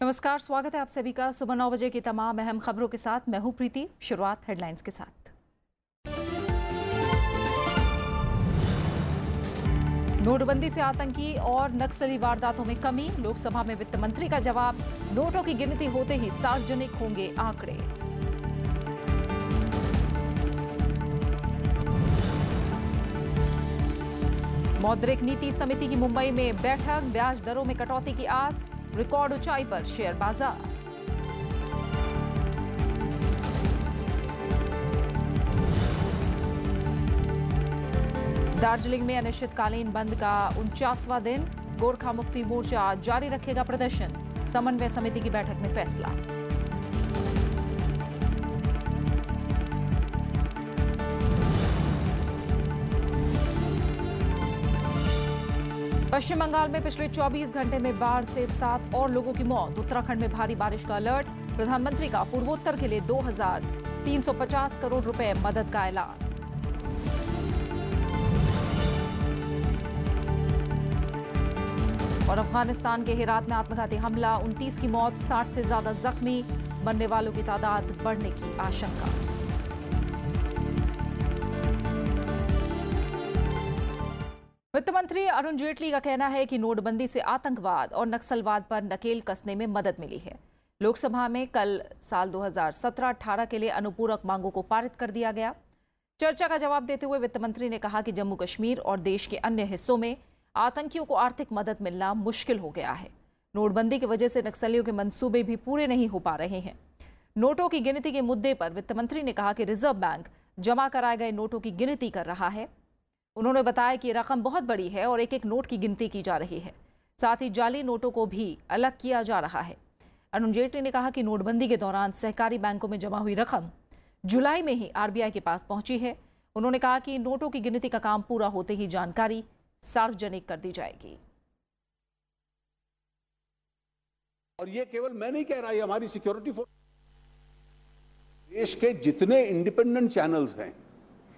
नमस्कार, स्वागत है आप सभी का सुबह 9 बजे की तमाम अहम खबरों के साथ। मैं हूं प्रीति। शुरुआत हेडलाइंस के साथ। नोटबंदी से आतंकी और नक्सली वारदातों में कमी, लोकसभा में वित्त मंत्री का जवाब। नोटों की गिनती होते ही सार्वजनिक होंगे आंकड़े। मौद्रिक नीति समिति की मुंबई में बैठक, ब्याज दरों में कटौती की आस, रिकॉर्ड ऊंचाई पर शेयर बाजार। दार्जिलिंग में अनिश्चितकालीन बंद का 49वां दिन, गोरखा मुक्ति मोर्चा जारी रखेगा प्रदर्शन, समन्वय समिति की बैठक में फैसला। पश्चिम बंगाल में पिछले 24 घंटे में बाढ़ से 7 और लोगों की मौत, उत्तराखंड में भारी बारिश का अलर्ट, प्रधानमंत्री का पूर्वोत्तर के लिए 2350 करोड़ रुपए मदद का ऐलान। और अफगानिस्तान के हेरात में आत्मघाती हमला, 29 की मौत, 60 से ज्यादा जख्मी, मरने वालों की तादाद बढ़ने की आशंका। वित्त मंत्री अरुण जेटली का कहना है कि नोटबंदी से आतंकवाद और नक्सलवाद पर नकेल कसने में मदद मिली है। लोकसभा में कल साल 2017-18 के लिए अनुपूरक मांगों को पारित कर दिया गया। चर्चा का जवाब देते हुए वित्त मंत्री ने कहा कि जम्मू कश्मीर और देश के अन्य हिस्सों में आतंकियों को आर्थिक मदद मिलना मुश्किल हो गया है। नोटबंदी की वजह से नक्सलियों के मंसूबे भी पूरे नहीं हो पा रहे हैं। नोटों की गिनती के मुद्दे पर वित्त मंत्री ने कहा कि रिजर्व बैंक जमा कराए गए नोटों की गिनती कर रहा है। उन्होंने बताया कि रकम बहुत बड़ी है और एक एक नोट की गिनती की जा रही है। साथ ही जाली नोटों को भी अलग किया जा रहा है। अरुण जेटली ने कहा कि नोटबंदी के दौरान सहकारी बैंकों में जमा हुई रकम जुलाई में ही आरबीआई के पास पहुंची है। उन्होंने कहा कि नोटों की गिनती का काम पूरा होते ही जानकारी सार्वजनिक कर दी जाएगी। और ये केवल मैं नहीं कह रहा, ये हमारी सिक्योरिटी फोर्स, देश के जितने इंडिपेंडेंट चैनल्स हैं,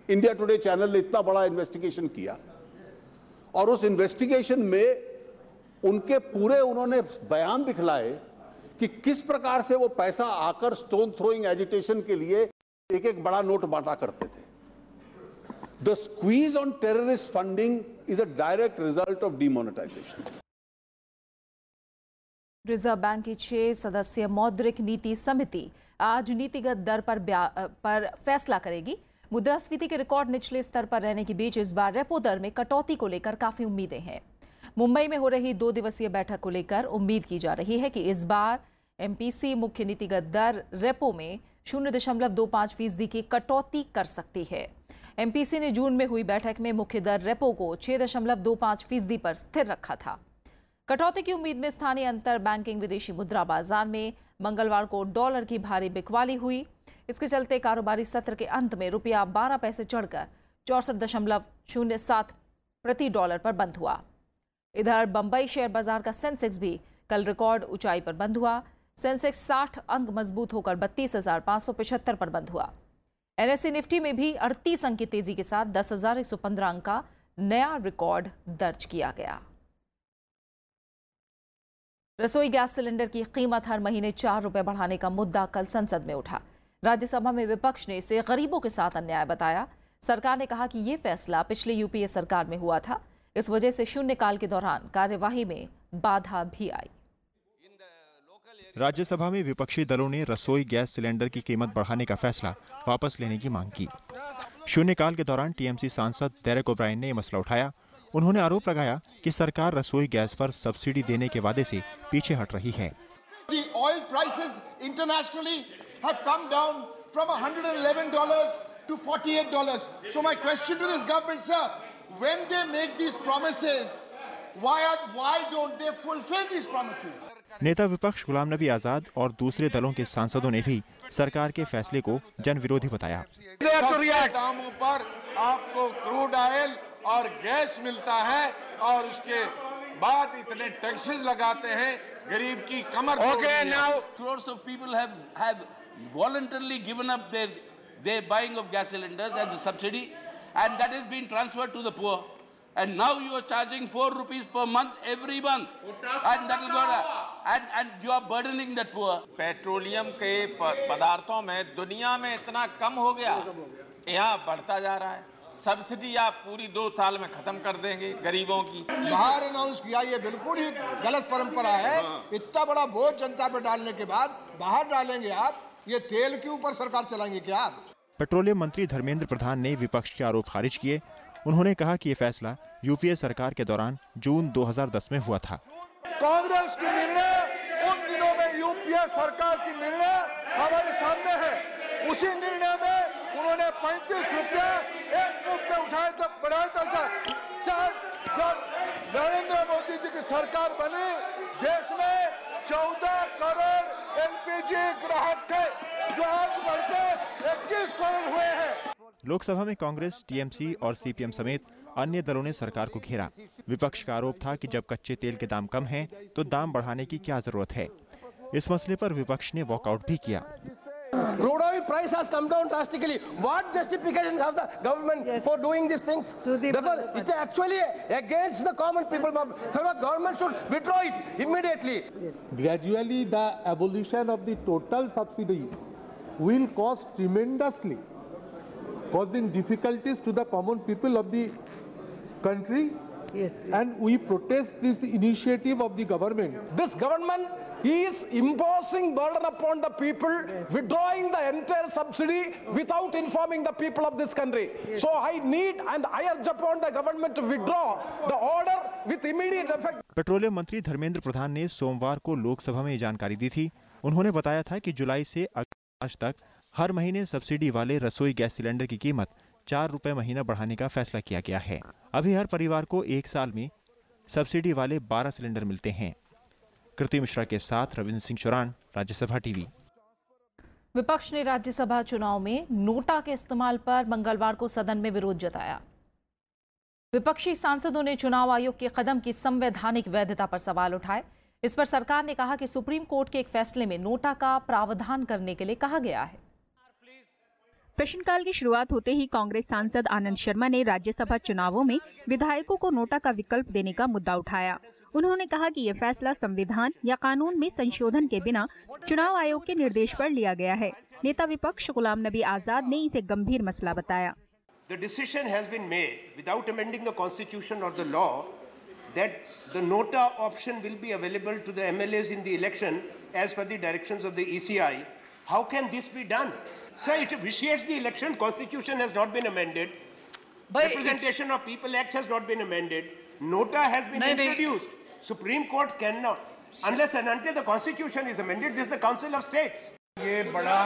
इंडिया टुडे चैनल ने इतना बड़ा इन्वेस्टिगेशन किया और उस इन्वेस्टिगेशन में उन्होंने बयान दिखलाए कि किस प्रकार से वो पैसा आकर स्टोन थ्रोइंग एजिटेशन के लिए एक एक बड़ा नोट बांटा करते थे। The squeeze on terrorist funding is a direct result of demonetisation. Reserve bank की 6 सदस्यीय मौद्रिक नीति समिति आज नीतिगत दर पर फैसला करेगी। मुद्रास्फीति के रिकॉर्ड निचले स्तर पर रहने के बीच इस बार रेपो दर में कटौती को लेकर काफी उम्मीदें हैं। मुंबई में हो रही 2 दिवसीय बैठक को लेकर उम्मीद की जा रही है कि इस बार एमपीसी मुख्य नीतिगत दर रेपो में 0.25% की कटौती कर सकती है। एमपीसी ने जून में हुई बैठक में मुख्य दर रेपो को 6.25% पर स्थिर रखा था। कटौती की उम्मीद में स्थानीय अंतर बैंकिंग विदेशी मुद्रा बाजार में मंगलवार को डॉलर की भारी बिकवाली हुई। इसके चलते कारोबारी सत्र के अंत में रुपया 12 पैसे चढ़कर 64.07 प्रति डॉलर पर बंद हुआ। इधर बंबई शेयर बाजार का सेंसेक्स भी कल रिकॉर्ड ऊंचाई पर बंद हुआ। सेंसेक्स 60 अंक मजबूत होकर 32,575 पर बंद हुआ। एनएसई निफ्टी में भी 38 अंक की तेजी के साथ 10,115 अंक का नया रिकॉर्ड दर्ज किया गया। रसोई गैस सिलेंडर की कीमत हर महीने 4 रुपए बढ़ाने का मुद्दा कल संसद में उठा। राज्यसभा में विपक्ष ने इसे गरीबों के साथ अन्याय बताया। सरकार ने कहा कि यह फैसला पिछली यूपीए सरकार में हुआ था। इस वजह से शून्यकाल के दौरान कार्यवाही में बाधा भी आई। राज्यसभा में विपक्षी दलों ने रसोई गैस सिलेंडर की कीमत बढ़ाने का फैसला वापस लेने की मांग की। शून्यकाल के दौरान टीएमसी सांसद डेरेक ओब्रायन ने यह मसला उठाया। उन्होंने आरोप लगाया कि सरकार रसोई गैस पर सब्सिडी देने के वादे से पीछे हट रही है। have come down from $111 to $48. So my question to this government, sir, when they make these promises, why don't they fulfill these promises? नेता विपक्ष गुलाम नबी आजाद और दूसरे दलों के सांसदों ने भी सरकार के फैसले को जन विरोधी बताया। सस्ते दामों पर आपको क्रूड ऑयल और गैस मिलता है और उसके बाद इतने टैक्सेस लगाते हैं, गरीब की कमर। Okay, now crores of people have voluntarily given up their buying of gas cylinders and the subsidy, and that is being transferred to the poor. And now you are charging 4 rupees per month every month, and that will go. and you are burdening the poor. Petroleum के पदार्थों में दुनिया में इतना कम हो गया, यहाँ बढ़ता जा रहा है। सब्सिडी आप पूरी 2 साल में खत्म कर देंगे गरीबों की। बाहर अनाउंस किया, ये बिल्कुल ही गलत परंपरा है। इतना बड़ा बोझ जनता पे डालने के बाद बाहर डालेंगे आप, ये तेल के ऊपर सरकार चलाएंगे क्या आप? पेट्रोलियम मंत्री धर्मेंद्र प्रधान ने विपक्ष के आरोप खारिज किए। उन्होंने कहा कि ये फैसला यूपीए सरकार के दौरान जून 2010 में हुआ था। कांग्रेस की निर्णय उन दिनों में यूपीए सरकार की निर्णय हमारे सामने है। उसी निर्णय में उन्होंने 35 रुपया एक मुफ्त में उठाए थे, बढ़ाए थे। जब नरेंद्र मोदी जी की सरकार बनी, देश में 14 करोड़ एलपीजी ग्राहक थे, जो आज बढ़कर 21 करोड़ हुए हैं। लोकसभा में कांग्रेस, टीएमसी और सीपीएम समेत अन्य दलों ने सरकार को घेरा। विपक्ष का आरोप था कि जब कच्चे तेल के दाम कम हैं, तो दाम बढ़ाने की क्या जरूरत है। इस मसले पर विपक्ष ने वॉकआउट भी किया। Crude oil price has come down drastically. What justification has the government for doing these things? Therefore, it's actually against the common people. So the government should withdraw it immediately. Gradually, the abolition of the total subsidy will cost tremendously, causing difficulties to the common people of the country. Yes. And we protest this initiative of the government. This government is imposing burden upon the people, withdrawing the entire subsidy without informing the people of this country. So I need and I urge upon the government to withdraw the order with immediate effect. Petroleum मंत्री धर्मेंद्र प्रधान ने सोमवार को लोकसभा में ये जानकारी दी थी। उन्होंने बताया था कि जुलाई से अगस्त तक हर महीने सब्सिडी वाले रसोई गैस सिलेंडर की कीमत 4 रुपए महीना बढ़ाने का फैसला किया गया है। अभी हर परिवार को 1 साल में सब्सिडी वाले 12 सिलेंडर मिलते हैं। कृति मिश्रा के साथ रविंद्र सिंह चौरान, राज्यसभा टीवी। विपक्ष ने राज्यसभा चुनाव में नोटा के इस्तेमाल पर मंगलवार को सदन में विरोध जताया। विपक्षी सांसदों ने चुनाव आयोग के कदम की संवैधानिक वैधता पर सवाल उठाए। इस पर सरकार ने कहा कि सुप्रीम कोर्ट के एक फैसले में नोटा का प्रावधान करने के लिए कहा गया है। प्रश्नकाल की शुरुआत होते ही कांग्रेस सांसद आनंद शर्मा ने राज्यसभा चुनावों में विधायकों को नोटा का विकल्प देने का मुद्दा उठाया। उन्होंने कहा कि यह फैसला संविधान या कानून में संशोधन के बिना चुनाव आयोग के निर्देश पर लिया गया है। नेता विपक्ष गुलाम नबी आजाद ने इसे गंभीर मसला बताया। The decision has been made without amending the constitution or the law that the nota option will be available to the MLAs in the election as per the directions of the ECI. How can this be done? Sir, it vitiates the election. Constitution has not been amended. Representation of People Act has not been amended. Nota has been introduced. Supreme Court cannot, unless and until the Constitution is amended, this is the Council of States. ये बड़ा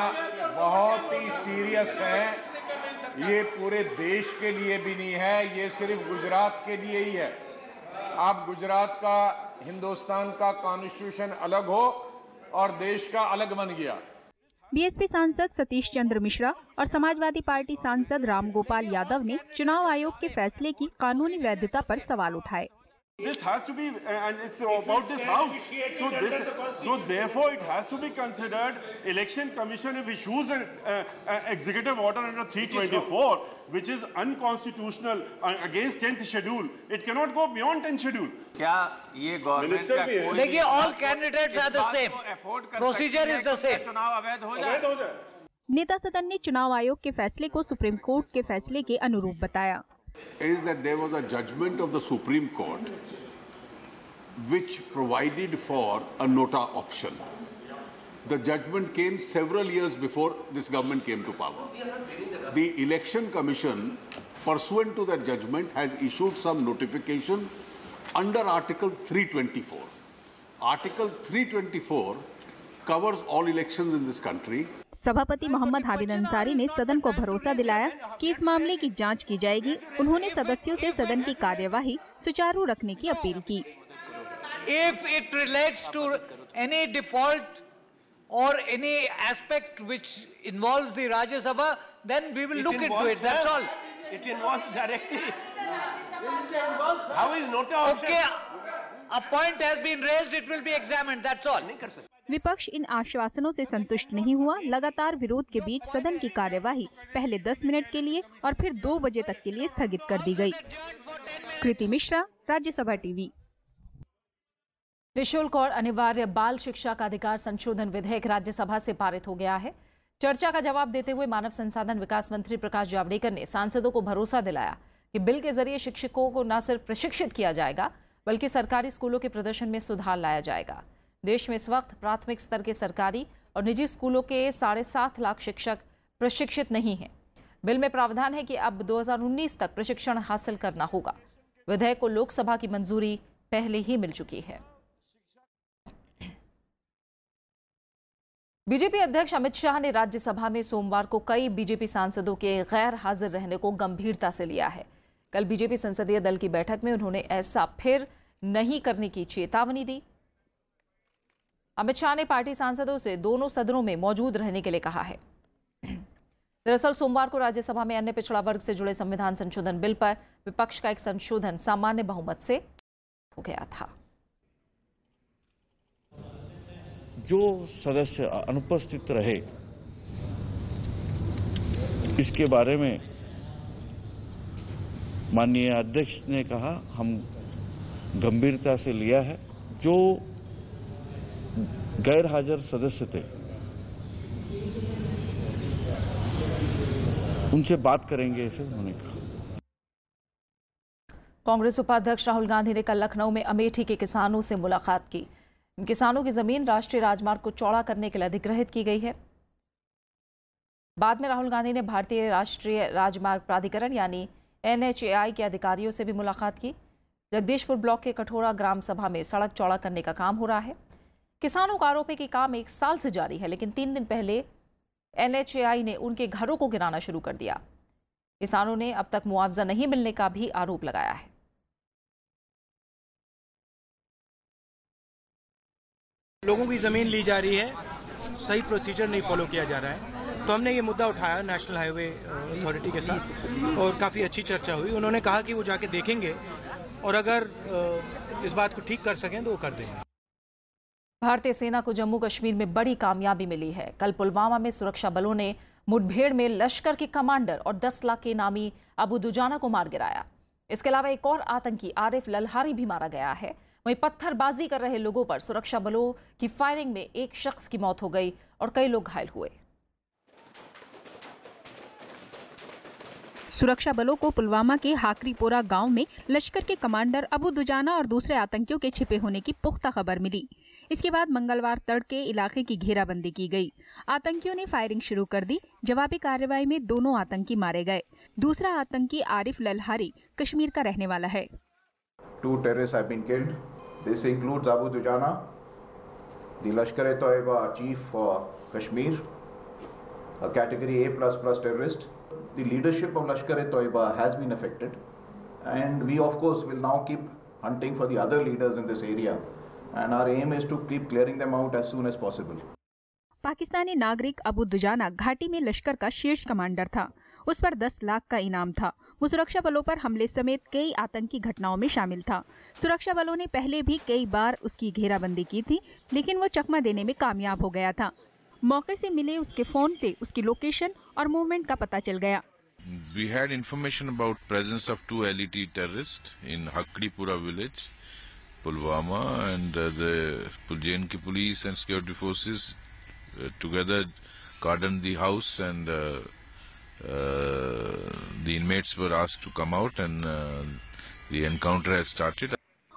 बहुत ही serious है। ये पूरे देश के लिए भी नहीं है, ये सिर्फ गुजरात के लिए ही है। आप गुजरात का, हिंदुस्तान का कॉन्स्टिट्यूशन अलग हो और देश का अलग बन गया। बीएसपी सांसद सतीश चंद्र मिश्रा और समाजवादी पार्टी सांसद रामगोपाल यादव ने चुनाव आयोग के फैसले की कानूनी वैधता पर सवाल उठाए। This has to be, and it's about this house. So therefore, it has to be considered. Election Commission, if issues an executive order under 324, which is unconstitutional against 10th schedule, it cannot go beyond 10th schedule. क्या ये government का कोई देखिए, all candidates are the same. Procedure is the same. चुनाव अवैध हो जाए। नेता सदन ने चुनाव आयोग के फैसले को सुप्रीम कोर्ट के फैसले के अनुरूप बताया। Is that there was a judgment of the Supreme Court which provided for a nota option. The judgment came several years before this government came to power. The Election Commission, pursuant to that judgment, has issued some notification under Article 324. Article 324 covers all elections in this country. सभापति मोहम्मद हामिद अंसारी ने सदन को भरोसा दिलाया कि इस मामले की जांच की जाएगी। उन्होंने सदस्यों से सदन की कार्यवाही सुचारू रखने की अपील की। If it relates to any default or any aspect which involves the Rajya Sabha, then we will look into it. That's all. It involves directly. How is nota option? Okay, a point has been raised. It will be examined. That's all. विपक्ष इन आश्वासनों से संतुष्ट नहीं हुआ। लगातार विरोध के बीच सदन की कार्यवाही पहले 10 मिनट के लिए और फिर 2 बजे तक के लिए स्थगित कर दी गई। कृति मिश्रा, राज्यसभा टीवी। निःशुल्क और अनिवार्य बाल शिक्षा का अधिकार संशोधन विधेयक राज्यसभा से पारित हो गया है। चर्चा का जवाब देते हुए मानव संसाधन विकास मंत्री प्रकाश जावड़ेकर ने सांसदों को भरोसा दिलाया कि बिल के जरिए शिक्षकों को न सिर्फ प्रशिक्षित किया जाएगा बल्कि सरकारी स्कूलों के प्रदर्शन में सुधार लाया जाएगा। देश में इस वक्त प्राथमिक स्तर के सरकारी और निजी स्कूलों के 7.5 लाख शिक्षक प्रशिक्षित नहीं हैं। बिल में प्रावधान है कि अब 2019 तक प्रशिक्षण हासिल करना होगा। विधेयक को लोकसभा की मंजूरी पहले ही मिल चुकी है। बीजेपी अध्यक्ष अमित शाह ने राज्यसभा में सोमवार को कई बीजेपी सांसदों के गैर हाजिर रहने को गंभीरता से लिया है। कल बीजेपी संसदीय दल की बैठक में उन्होंने ऐसा फिर नहीं करने की चेतावनी दी। अमित शाह ने पार्टी सांसदों से दोनों सदनों में मौजूद रहने के लिए कहा है। दरअसल सोमवार को राज्यसभा में अन्य पिछड़ा वर्ग से जुड़े संविधान संशोधन बिल पर विपक्ष का एक संशोधन सामान्य बहुमत से हो गया था। जो सदस्य अनुपस्थित रहे इसके बारे में माननीय अध्यक्ष ने कहा हम गंभीरता से लिया है। जो गैर हाजिर सदस्य थे उनसे बात करेंगे, ऐसे उन्होंने कहा। कांग्रेस उपाध्यक्ष राहुल गांधी ने कल लखनऊ में अमेठी के किसानों से मुलाकात की। इन किसानों की जमीन राष्ट्रीय राजमार्ग को चौड़ा करने के लिए अधिग्रहित की गई है। बाद में राहुल गांधी ने भारतीय राष्ट्रीय राजमार्ग प्राधिकरण यानी NHAI के अधिकारियों से भी मुलाकात की। जगदीशपुर ब्लॉक के कठोरा ग्राम सभा में सड़क चौड़ा करने का काम हो रहा है। किसानों का आरोप है कि काम 1 साल से जारी है, लेकिन 3 दिन पहले NHAI ने उनके घरों को गिराना शुरू कर दिया। किसानों ने अब तक मुआवजा नहीं मिलने का भी आरोप लगाया है। लोगों की ज़मीन ली जा रही है, सही प्रोसीजर नहीं फॉलो किया जा रहा है, तो हमने ये मुद्दा उठाया नेशनल हाईवे अथॉरिटी के साथ और काफ़ी अच्छी चर्चा हुई। उन्होंने कहा कि वो जाके देखेंगे और अगर इस बात को ठीक कर सकें तो वो कर देंगे। भारतीय सेना को जम्मू कश्मीर में बड़ी कामयाबी मिली है। कल पुलवामा में सुरक्षा बलों ने मुठभेड़ में लश्कर के कमांडर और 10 लाख के नामी अबू दुजाना को मार गिराया। इसके अलावा एक और आतंकी आरिफ ललहारी भी मारा गया है। वहीं पत्थरबाजी कर रहे लोगों पर सुरक्षा बलों की फायरिंग में एक शख्स की मौत हो गई और कई लोग घायल हुए। सुरक्षा बलों को पुलवामा के हाकरीपोरा गांव में लश्कर के कमांडर अबू दुजाना और दूसरे आतंकियों के छिपे होने की पुख्ता खबर मिली। इसके बाद मंगलवार तड़के इलाके की घेराबंदी की गई। आतंकियों ने फायरिंग शुरू कर दी। जवाबी कार्रवाई में दोनों आतंकी मारे गए। दूसरा आतंकी आरिफ ललहारी कश्मीर का रहने वाला है। 2 terrorists have been killed. This includes Abu Dujana, the Lashkar-e-Toiba chief for Kashmir, a category A++ terrorist. The leadership of Lashkar-e-Toiba has been affected, and we of course will now keep hunting for the other leaders in this area, and our aim is to keep clearing them out as soon as possible. Pakistani नागरिक अबू दुजाना घाटी में लश्कर का शीर्ष commander था। उस पर 10 लाख का इनाम था। वो सुरक्षा बलों पर हमले समेत कई आतंकी घटनाओं में शामिल था। सुरक्षा बलों ने पहले भी कई बार उसकी घेराबंदी की थी, लेकिन वो चकमा देने में कामयाब हो गया था। मौके से मिले उसके फोन से उसकी लोकेशन और मूवमेंट का पता चल गया। We had information about presence of 2 LET terrorists in Hakripura village, Pulwama, and the JNK police and security forces together cordoned the house, and the inmates were asked to come out, and the encounter has started.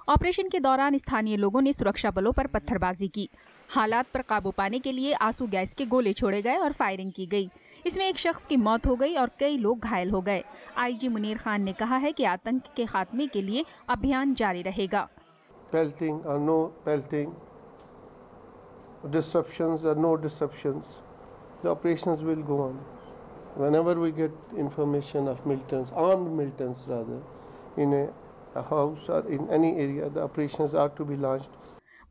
Operation के दौरान स्थानीय लोगों ने सुरक्षा बलों पर पत्थरबाजी की। हालात पर काबू पाने के लिए आंसू गैस के गोले छोड़े गए और फायरिंग की गई। इसमें एक शख्स की मौत हो गई और कई लोग घायल हो गए। IG मुनीर खान ने कहा है कि आतंक के खात्मे के लिए अभियान जारी रहेगा। Pelting or no pelting, disruptions or no disruptions, the operations will go on. Whenever we get information of militants, armed militants rather, in a house or in any area, the operations are to be launched.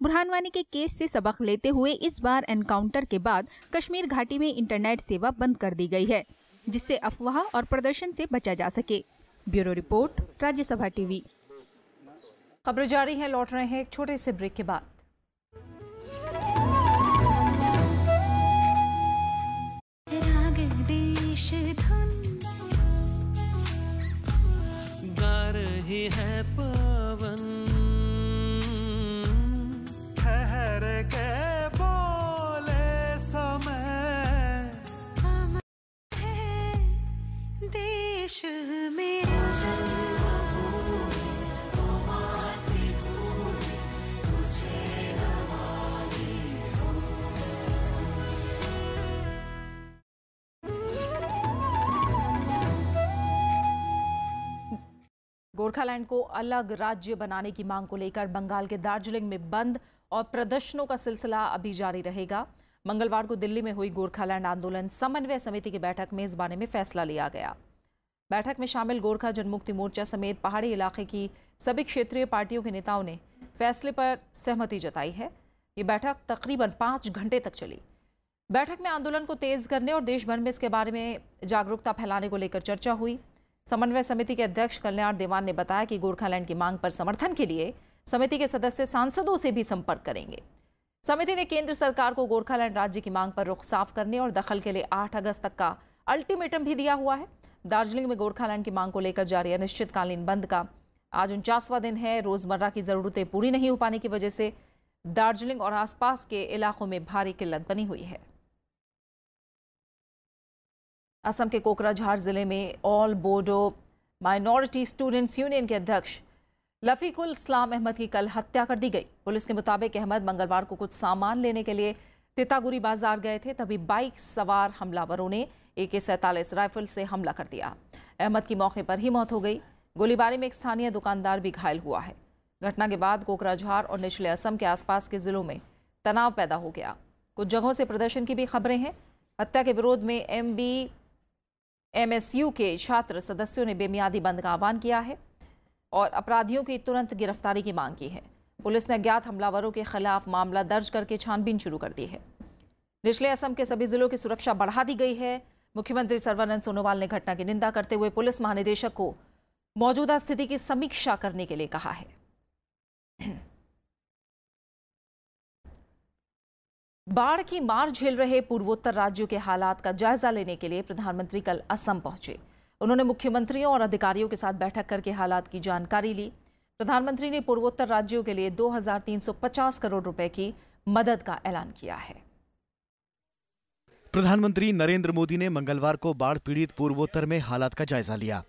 Burhan Wani के case से सबक लेते हुए इस बार encounter के बाद कश्मीर घाटी में इंटरनेट सेवा बंद कर दी गई है, जिससे अफवाह और प्रदर्शन से बचा जा सके। Bureau report, Rajya Sabha TV. खबरें जारी हैं, लौट रहे हैं एक छोटे से ब्रेक के बाद। गा रही है पवन ठहर के बोले समय देश मेरा गोरखालैंड को अलग राज्य बनाने की मांग को लेकर बंगाल के दार्जिलिंग में बंद और प्रदर्शनों का सिलसिला अभी जारी रहेगा। मंगलवार को दिल्ली में हुई गोरखालैंड आंदोलन समन्वय समिति की बैठक में इस बारे में फैसला लिया गया। बैठक में शामिल गोरखा जनमुक्ति मोर्चा समेत पहाड़ी इलाके की सभी क्षेत्रीय पार्टियों के नेताओं ने फैसले पर सहमति जताई है। ये बैठक तकरीबन 5 घंटे तक चली। बैठक में आंदोलन को तेज करने और देश भर में इसके बारे में जागरूकता फैलाने को लेकर चर्चा हुई। समन्वय समिति के अध्यक्ष कल्याण देवान ने बताया कि गोरखालैंड की मांग पर समर्थन के लिए समिति के सदस्य सांसदों से भी संपर्क करेंगे। समिति ने केंद्र सरकार को गोरखालैंड राज्य की मांग पर रुख साफ करने और दखल के लिए 8 अगस्त तक का अल्टीमेटम भी दिया हुआ है। दार्जिलिंग में गोरखालैंड की मांग को लेकर जारी अनिश्चितकालीन बंद का आज 49वां दिन है। रोजमर्रा की जरूरतें पूरी नहीं हो पाने की वजह से दार्जिलिंग और आसपास के इलाकों में भारी किल्लत बनी हुई है। असम के कोकराझार जिले में all Bodo minority students union के अध्यक्ष लफीकुल इस्लाम अहमद की कल हत्या कर दी गई। पुलिस के मुताबिक अहमद मंगलवार को कुछ सामान लेने के लिए तितागुरी बाजार गए थे, तभी बाइक सवार हमलावरों ने AK-47 राइफल से हमला कर दिया। अहमद की मौके पर ही मौत हो गई। गोलीबारी में एक स्थानीय दुकानदार भी घायल हुआ है। घटना के बाद कोकराझार और निचले असम के आसपास के जिलों में तनाव पैदा हो गया। कुछ जगहों से प्रदर्शन की भी खबरें हैं। हत्या के विरोध में MSU के छात्र सदस्यों ने बेमियादी बंद का आह्वान किया है और अपराधियों की तुरंत गिरफ्तारी की मांग की है। पुलिस ने अज्ञात हमलावरों के खिलाफ मामला दर्ज करके छानबीन शुरू कर दी है। निचले असम के सभी जिलों की सुरक्षा बढ़ा दी गई है। मुख्यमंत्री सर्बानंद सोनोवाल ने घटना की निंदा करते हुए पुलिस महानिदेशक को मौजूदा स्थिति की समीक्षा करने के लिए कहा है। बाढ़ की मार झेल रहे पूर्वोत्तर राज्यों के हालात का जायजा लेने के लिए प्रधानमंत्री कल असम पहुंचे। उन्होंने मुख्यमंत्रियों और अधिकारियों के साथ बैठक करके हालात की जानकारी ली। प्रधानमंत्री ने पूर्वोत्तर राज्यों के लिए 2350 करोड़ रुपए की मदद का ऐलान किया है। प्रधानमंत्री नरेंद्र मोदी ने मंगलवार को बाढ़ पीड़ित पूर्वोत्तर में हालात का जायजा लिया।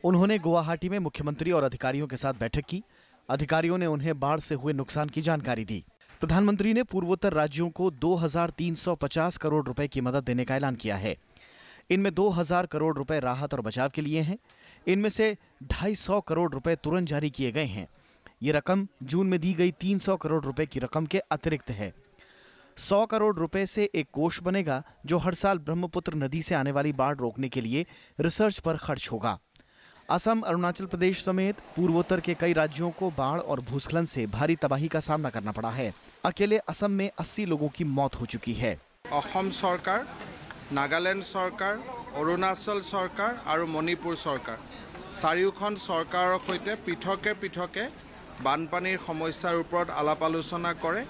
उन्होंने गुवाहाटी में मुख्यमंत्री और अधिकारियों के साथ बैठक की। अधिकारियों ने उन्हें बाढ़ से हुए नुकसान की जानकारी दी। प्रधानमंत्री ने पूर्वोत्तर राज्यों को 2350 करोड़ रुपए की मदद देने का ऐलान किया है। इनमें 2000 करोड़ रुपए राहत और बचाव के लिए हैं। इनमें से 250 करोड़ रुपए तुरंत जारी किए गए हैं। ये रकम जून में दी गई 300 करोड़ रुपए की रकम के अतिरिक्त है। 100 करोड़ रुपए से एक कोष बनेगा जो हर साल ब्रह्मपुत्र नदी से आने वाली बाढ़ रोकने के लिए रिसर्च पर खर्च होगा। असम, अरुणाचल प्रदेश समेत पूर्वोत्तर के कई राज्यों को बाढ़ और भूस्खलन से भारी तबाही का सामना करना पड़ा है। अकेले असम में 80 लोगों की मौत हो चुकी है। असम सरकार, नागालैंड सरकार, अरुणाचल सरकार और मणिपुर सरकार चारिओখন सरकाৰৰ সৈতে পৃথকে পৃথকে বানপানীৰ সমস্যাৰ ওপৰত আলাপ আলোচনা কৰে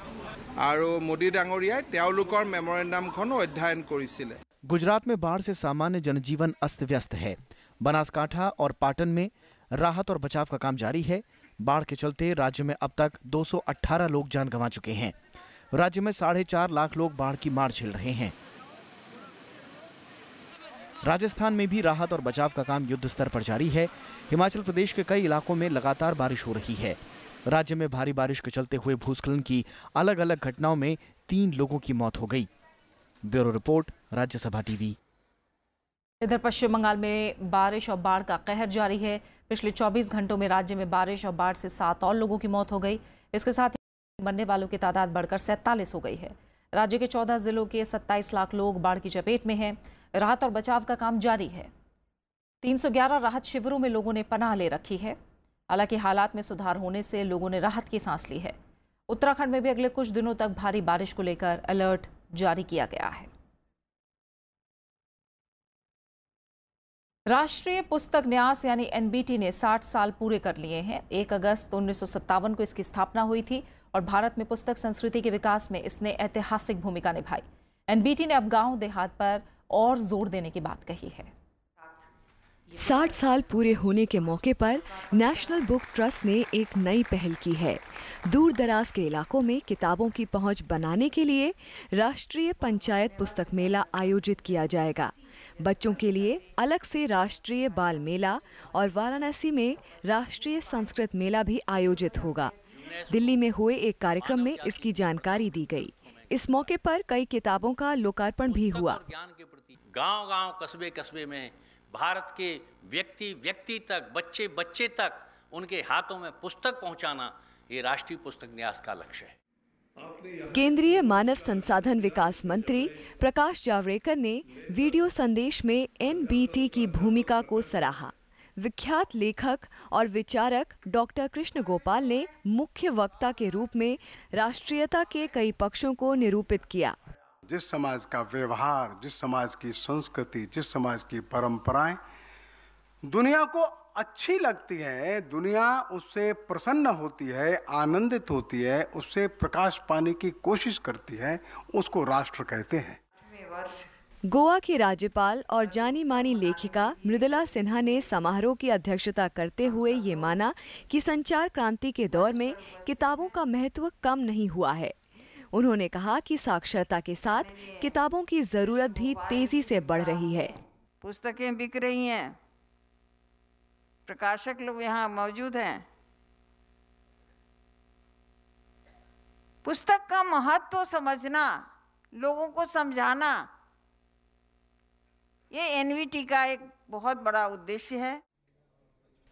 আৰু মোদী ডাঙৰীয়াই তেওঁলোকৰ মেমৰেন্ডামখন অধ্যয়न কৰিছিল। गुजरात में बाढ़ से सामान्य जनजीवन अस्त व्यस्त है। बनासकांठा और पाटन में राहत और बचाव का काम जारी है। बाढ़ के चलते राज्य में अब तक 218 लोग जान गंवा चुके हैं। राज्य में 4.5 लाख लोग बाढ़ की मार झेल रहे हैं। राजस्थान में भी राहत और बचाव का काम युद्ध स्तर पर जारी है। हिमाचल प्रदेश के कई इलाकों में लगातार बारिश हो रही है। राज्य में भारी बारिश के चलते हुए भूस्खलन की अलग अलग घटनाओं में 3 लोगों की मौत हो गई। Bureau report, Rajya Sabha TV. इधर पश्चिम बंगाल में बारिश और बाढ़ का कहर जारी है। पिछले 24 घंटों में राज्य में बारिश और बाढ़ से 7 और लोगों की मौत हो गई। इसके साथ ही मरने वालों की तादाद बढ़कर 47 हो गई है। राज्य के 14 जिलों के 27 लाख लोग बाढ़ की चपेट में हैं। राहत और बचाव का काम जारी है। 311 राहत शिविरों में लोगों ने पनाह ले रखी है। हालांकि हालात में सुधार होने से लोगों ने राहत की सांस ली है। उत्तराखंड में भी अगले कुछ दिनों तक भारी बारिश को लेकर अलर्ट जारी किया गया है। राष्ट्रीय पुस्तक न्यास यानी NBT ने 60 साल पूरे कर लिए हैं। 1 अगस्त 1957 को इसकी स्थापना हुई थी और भारत में पुस्तक संस्कृति के विकास में इसने ऐतिहासिक भूमिका निभाई। NBT ने अब गांव देहात पर और जोर देने की बात कही है। ये 60 साल पूरे होने के मौके पर नेशनल बुक ट्रस्ट ने एक नई पहल की है। दूर दराज के इलाकों में किताबों की पहुंच बनाने के लिए राष्ट्रीय पंचायत पुस्तक मेला आयोजित किया जाएगा। बच्चों के लिए अलग से राष्ट्रीय बाल मेला और वाराणसी में राष्ट्रीय संस्कृत मेला भी आयोजित होगा। दिल्ली में हुए एक कार्यक्रम में इसकी जानकारी दी गई। इस मौके पर कई किताबों का लोकार्पण भी हुआ। गांव-गांव, कस्बे-कस्बे में भारत के व्यक्ति तक, बच्चे तक उनके हाथों में पुस्तक पहुंचाना, ये राष्ट्रीय पुस्तक न्यास का लक्ष्य है। केंद्रीय मानव संसाधन विकास मंत्री प्रकाश जावड़ेकर ने वीडियो संदेश में एनबीटी की भूमिका को सराहा। विख्यात लेखक और विचारक डॉक्टर कृष्ण गोपाल ने मुख्य वक्ता के रूप में राष्ट्रीयता के कई पक्षों को निरूपित किया। जिस समाज का व्यवहार, जिस समाज की संस्कृति, जिस समाज की परंपराएं दुनिया को अच्छी लगती है, दुनिया उससे प्रसन्न होती है, आनंदित होती है, उससे प्रकाश पाने की कोशिश करती है, उसको राष्ट्र कहते हैं। गोवा की राज्यपाल और जानी मानी लेखिका मृदुला सिन्हा ने समारोह की अध्यक्षता करते हुए ये माना कि संचार क्रांति के दौर में किताबों का महत्व कम नहीं हुआ है। उन्होंने कहा कि साक्षरता के साथ किताबों की जरूरत भी तेजी से बढ़ रही है। पुस्तकें बिक रही हैं, प्रकाशक लोग यहाँ मौजूद हैं। पुस्तक का महत्व समझना, लोगों को समझाना, ये एनवीटी का एक बहुत बड़ा उद्देश्य है।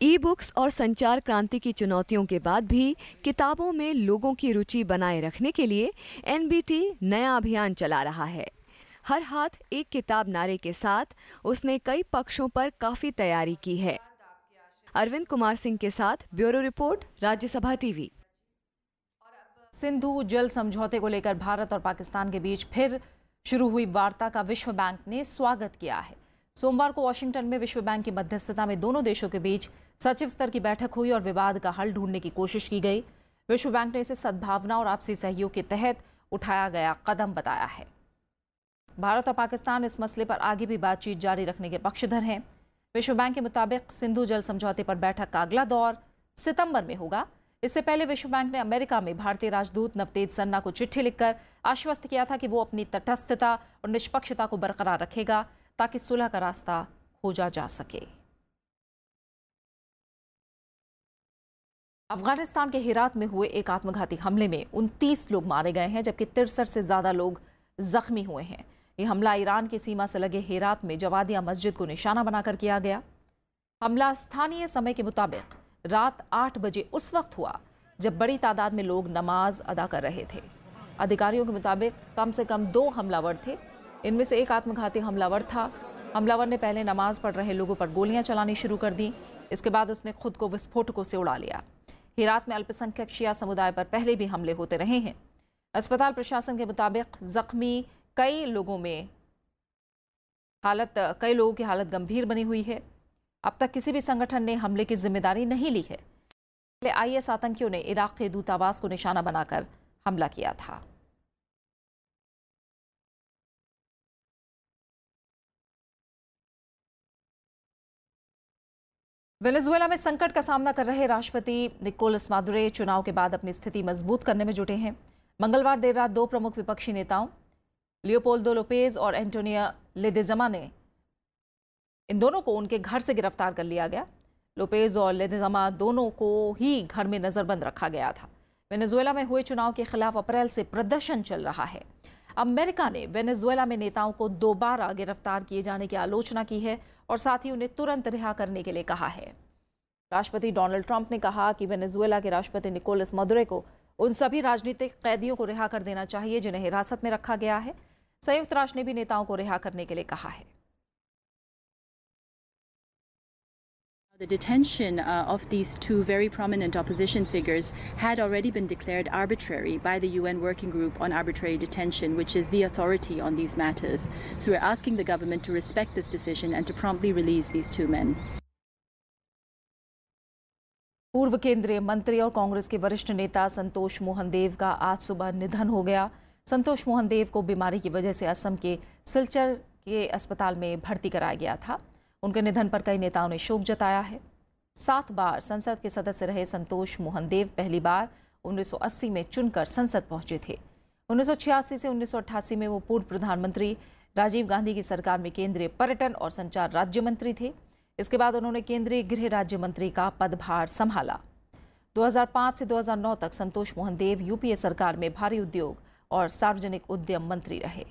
ई बुक्स और संचार क्रांति की चुनौतियों के बाद भी किताबों में लोगों की रुचि बनाए रखने के लिए एनबीटी नया अभियान चला रहा है। हर हाथ एक किताब नारे के साथ उसने कई पक्षों पर काफी तैयारी की है। अरविंद कुमार सिंह के साथ bureau report, Rajya Sabha TV. Sindhu जल समझौते को लेकर भारत और पाकिस्तान के बीच फिर शुरू हुई वार्ता का विश्व बैंक ने स्वागत किया है। सोमवार को वॉशिंगटन में विश्व बैंक की मध्यस्थता में दोनों देशों के बीच सचिव स्तर की बैठक हुई और विवाद का हल ढूंढने की कोशिश की गई। विश्व बैंक ने इसे सद्भावना और आपसी सहयोग के तहत उठाया गया कदम बताया है। भारत और पाकिस्तान इस मसले पर आगे भी बातचीत जारी रखने के पक्षधर हैं। विश्व बैंक के मुताबिक सिंधु जल समझौते पर बैठक का अगला दौर सितंबर में होगा। इससे पहले विश्व बैंक ने अमेरिका में भारतीय राजदूत नवतेज सन्ना को चिट्ठी लिखकर आश्वस्त किया था कि वो अपनी तटस्थता और निष्पक्षता को बरकरार रखेगा ताकि सुलह का रास्ता खोजा जा सके। अफगानिस्तान के हेरात में हुए एक आत्मघाती हमले में 29 लोग मारे गए हैं, जबकि 63 से ज्यादा लोग जख्मी हुए हैं। ये हमला ईरान की सीमा से लगे हेरात में जवादिया मस्जिद को निशाना बनाकर किया गया। हमला स्थानीय समय के मुताबिक रात 8 बजे उस वक्त हुआ जब बड़ी तादाद में लोग नमाज अदा कर रहे थे। अधिकारियों के मुताबिक कम से कम 2 हमलावर थे। इनमें से एक आत्मघाती हमलावर था। हमलावर ने पहले नमाज पढ़ रहे लोगों पर गोलियां चलानी शुरू कर दी। इसके बाद उसने खुद को विस्फोटकों से उड़ा लिया। हेरात में अल्पसंख्यक शिया समुदाय पर पहले भी हमले होते रहे हैं। अस्पताल प्रशासन के मुताबिक जख्मी कई लोगों की हालत गंभीर बनी हुई है। अब तक किसी भी संगठन ने हमले की जिम्मेदारी नहीं ली है। पहले आईएस आतंकियों ने इराक के दूतावास को निशाना बनाकर हमला किया था। वेनेजुएला में संकट का सामना कर रहे राष्ट्रपति निकोलस मादुरो चुनाव के बाद अपनी स्थिति मजबूत करने में जुटे हैं। मंगलवार देर रात 2 प्रमुख विपक्षी नेताओं लियोपोल्डो लोपेज और एंटोनिया लेदेज़मा ने इन दोनों को उनके घर से गिरफ्तार कर लिया गया। लोपेज और लेदेज़मा दोनों को ही घर में नजरबंद रखा गया था। वेनेजुएला में हुए चुनाव के खिलाफ अप्रैल से प्रदर्शन चल रहा है। अमेरिका ने वेनेजुएला में नेताओं को दोबारा गिरफ्तार किए जाने की आलोचना की है और साथ ही उन्हें तुरंत रिहा करने के लिए कहा है। राष्ट्रपति डोनाल्ड ट्रंप ने कहा कि वेनेजुएला के राष्ट्रपति निकोलस मादुरो को उन सभी राजनीतिक कैदियों को रिहा कर देना चाहिए जिन्हें हिरासत में रखा गया है। संयुक्त राष्ट्र ने भी नेताओं को रिहा करने के लिए कहा है। The detention of these 2 very prominent opposition figures had already been declared arbitrary by the UN Working Group on Arbitrary Detention, which is the authority on these matters. So we're asking the government to respect this decision and to promptly release these 2 men. पूर्व केंद्रीय मंत्री और कांग्रेस के वरिष्ठ नेता संतोष मोहन देव का आज सुबह निधन हो गया। संतोष मोहन देव को बीमारी की वजह से असम के सिलचर के अस्पताल में भर्ती कराया गया था। उनके निधन पर कई नेताओं ने शोक जताया है। 7 बार संसद के सदस्य रहे संतोष मोहन देव पहली बार 1980 में चुनकर संसद पहुंचे थे। 1986 से 1988 में वो पूर्व प्रधानमंत्री राजीव गांधी की सरकार में केंद्रीय पर्यटन और संचार राज्य मंत्री थे। इसके बाद उन्होंने केंद्रीय गृह राज्य मंत्री का पदभार संभाला। 2005 से 2009 तक संतोष मोहन देव यूपीए सरकार में भारी उद्योग और सार्वजनिक उद्यम मंत्री रहे।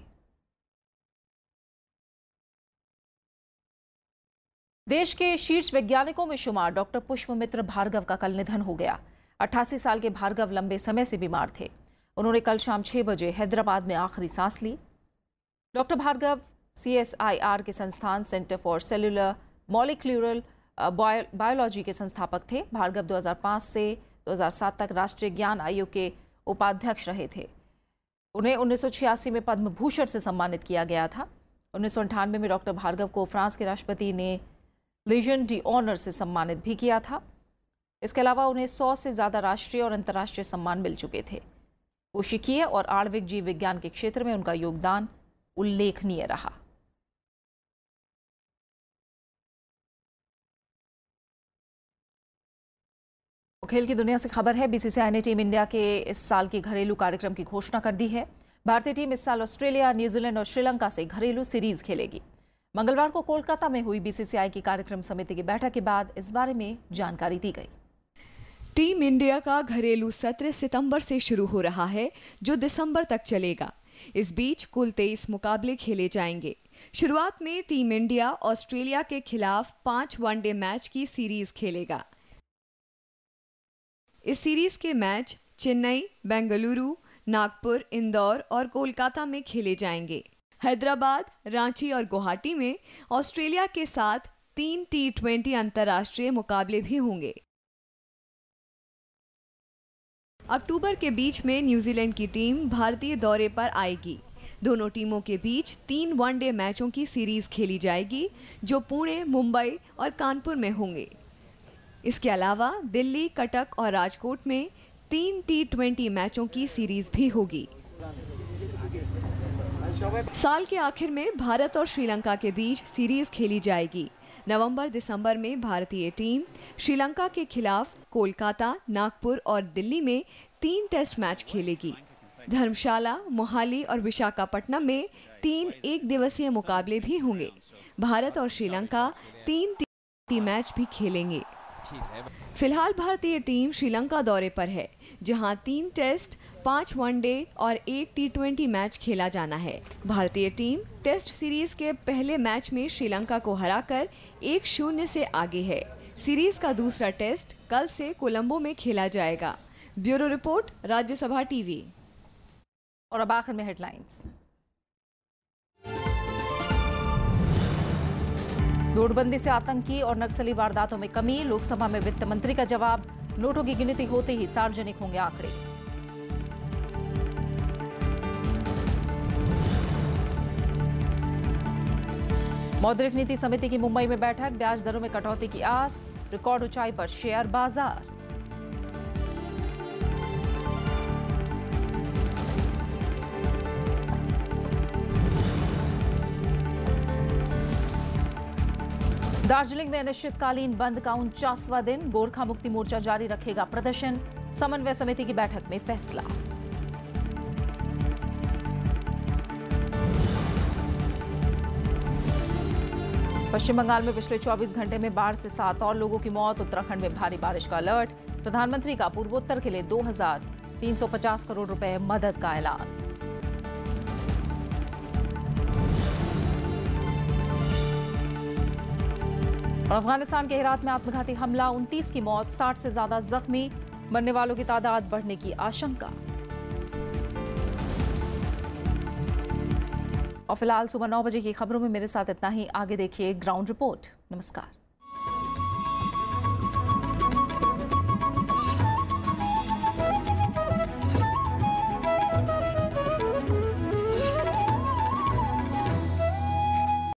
देश के शीर्ष वैज्ञानिकों में शुमार डॉक्टर पुष्पमित्र भार्गव का कल निधन हो गया। 88 साल के भार्गव लंबे समय से बीमार थे। उन्होंने कल शाम 6 बजे हैदराबाद में आखिरी सांस ली। डॉक्टर भार्गव CSIR के संस्थान centre for cellular molecular biology के संस्थापक थे। भार्गव 2005 से 2007 तक राष्ट्रीय ज्ञान आयोग के उपाध्यक्ष रहे थे। उन्हें 1986 में पद्म भूषण से सम्मानित किया गया था। 1998 में डॉक्टर भार्गव को फ्रांस के राष्ट्रपति ने लीजन डी ऑनर से सम्मानित भी किया था। इसके अलावा उन्हें 100 से ज़्यादा राष्ट्रीय और अंतर्राष्ट्रीय सम्मान मिल चुके थे। कोशिकीय और आणविक जीव विज्ञान के क्षेत्र में उनका योगदान उल्लेखनीय रहा। खेल की दुनिया से खबर है। BCCI ने टीम इंडिया के इस साल की घरेलू कार्यक्रम की घोषणा कर दी है। भारतीय टीम इस साल ऑस्ट्रेलिया, न्यूजीलैंड और श्रीलंका से घरेलू सीरीज खेलेगी। मंगलवार को कोलकाता में हुई BCCI की कार्यक्रम समिति की बैठक के बाद इस बारे में जानकारी दी गई। टीम इंडिया का घरेलू सत्र सितंबर से शुरू हो रहा है, जो दिसंबर तक चलेगा। इस बीच कुल 23 मुकाबले खेले जाएंगे। शुरुआत में टीम इंडिया ऑस्ट्रेलिया के खिलाफ 5 वनडे मैच की सीरीज खेलेगा। इस सीरीज के मैच चेन्नई, बेंगलुरु, नागपुर, इंदौर और कोलकाता में खेले जाएंगे। हैदराबाद, रांची और गुवाहाटी में ऑस्ट्रेलिया के साथ 3 T20 अंतर्राष्ट्रीय मुकाबले भी होंगे। अक्टूबर के बीच में न्यूजीलैंड की टीम भारतीय दौरे पर आएगी। दोनों टीमों के बीच 3 वनडे मैचों की सीरीज खेली जाएगी, जो पुणे, मुंबई और कानपुर में होंगे। इसके अलावा दिल्ली, कटक और राजकोट में 3 T20 मैचों की सीरीज भी होगी। साल के आखिर में भारत और श्रीलंका के बीच सीरीज खेली जाएगी। नवंबर-दिसंबर में भारतीय टीम श्रीलंका के खिलाफ कोलकाता, नागपुर और दिल्ली में 3 टेस्ट मैच खेलेगी। धर्मशाला, मोहाली और विशाखापट्टनम में 3 एक दिवसीय मुकाबले भी होंगे। भारत और श्रीलंका 3 T20 मैच भी खेलेंगे। फिलहाल भारतीय टीम श्रीलंका दौरे पर है, जहां 3 टेस्ट, 5 वनडे और 1 T20 मैच खेला जाना है। भारतीय टीम टेस्ट सीरीज के पहले मैच में श्रीलंका को हराकर 1-0 से आगे है। सीरीज का दूसरा टेस्ट कल से कोलंबो में खेला जाएगा। Bureau report, Rajya Sabha TV. और अब आखिर में हेडलाइंस। नोटबंदी से आतंकी और नक्सली वारदातों में कमी, लोकसभा में वित्त मंत्री का जवाब। नोटों की गिनती होते ही सार्वजनिक होंगे आंकड़े। मौद्रिक नीति समिति की मुंबई में बैठक, ब्याज दरों में कटौती की आस, रिकॉर्ड ऊंचाई पर शेयर बाजार। दार्जिलिंग में अनिश्चितकालीन बंद का 49वां दिन, गोरखा मुक्ति मोर्चा जारी रखेगा प्रदर्शन, समन्वय समिति की बैठक में फैसला। पश्चिम बंगाल में पिछले 24 घंटे में बाढ़ से 7 और लोगों की मौत, उत्तराखंड में भारी बारिश का अलर्ट, प्रधानमंत्री का पूर्वोत्तर के लिए 2350 करोड़ रुपए मदद का ऐलान। अफगानिस्तान के हेरात में आत्मघाती हमला, 29 की मौत, 60 से ज्यादा जख्मी, मरने वालों की तादाद बढ़ने की आशंका। और फिलहाल सुबह 9 बजे की खबरों में मेरे साथ इतना ही। आगे देखिए ग्राउंड रिपोर्ट। नमस्कार।